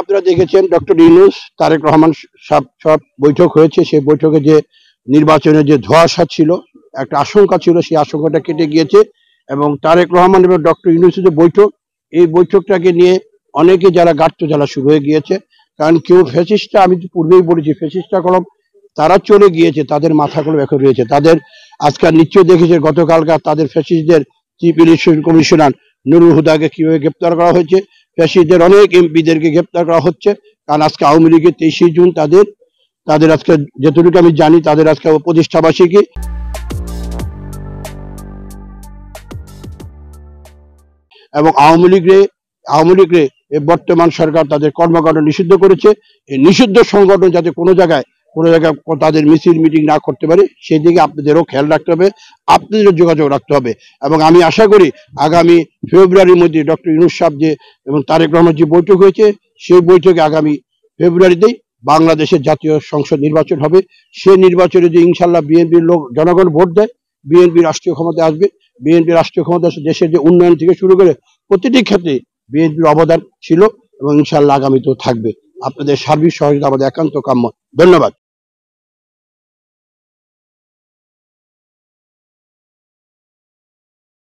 আপনারা দেখেছেন ডক্টর ইউনূস তারেক রহমান সব বৈঠক হয়েছে। সেই বৈঠকে যে নির্বাচনের যে ধোঁয়াশা ছিল, একটা আশঙ্কা ছিল, সেই আশঙ্কাটা কেটে গিয়েছে। এবং তারেক রহমান এবং ডক্টর ইউনূসের যে বৈঠক, এই বৈঠকটাকে নিয়ে অনেকে যারা গাঁট্ট জ্বালা শুরু হয়ে গিয়েছে। কারণ কেউ ফ্যাসিস্টটা, আমি তো পূর্বেই বলেছি, ফ্যাসিস্টটা কলম তারা চলে গিয়েছে, তাদের মাথাগুলো এখন রয়েছে। তাদের আজকাল নিশ্চয় দেখেছে গতকালকার তাদের ফ্যাসিস্টদের চিফ ইলেকশন কমিশনার নুরুল হুদাকে কিভাবে গ্রেপ্তার করা হয়েছে, ফ্যাসিস্টদের অনেক এমপিদেরকে গ্রেপ্তার করা হচ্ছে। কারণ আজকে আওয়ামী লীগের 23শে জুন তাদের আজকে যতটুকু আমি জানি তাদের আজকে প্রতিষ্ঠা বার্ষিকী। এবং আওয়ামী লীগরে বর্তমান সরকার তাদের কর্মকাণ্ড নিষিদ্ধ করেছে। এই নিষিদ্ধ সংগঠন যাতে কোনো জায়গায় তাদের মিছিল মিটিং না করতে পারে, সেই দিকে আপনাদেরও খেয়াল রাখতে হবে, আপনাদেরও যোগাযোগ রাখতে হবে। এবং আমি আশা করি আগামী ফেব্রুয়ারির মধ্যে ডক্টর ইউনূস সাহেব যে এবং তারেক রহমান যে বৈঠক হয়েছে, সেই বৈঠকে আগামী ফেব্রুয়ারিতেই বাংলাদেশের জাতীয় সংসদ নির্বাচন হবে। সেই নির্বাচনে যে ইনশাল্লাহ বিএনপির জনগণ ভোট দেয়, বিএনপি রাষ্ট্রীয় ক্ষমতায় আসবে। বিএনপি রাষ্ট্রীয় ক্ষমতা দেশের যে উন্নয়ন থেকে শুরু করে প্রতিটি ক্ষেত্রে বিএনপির অবদান ছিল এবং ইনশাল্লাহ আগামীতেও থাকবে। আপনাদের সার্বিক সহযোগিতা আমাদের একান্ত কাম্য। ধন্যবাদ।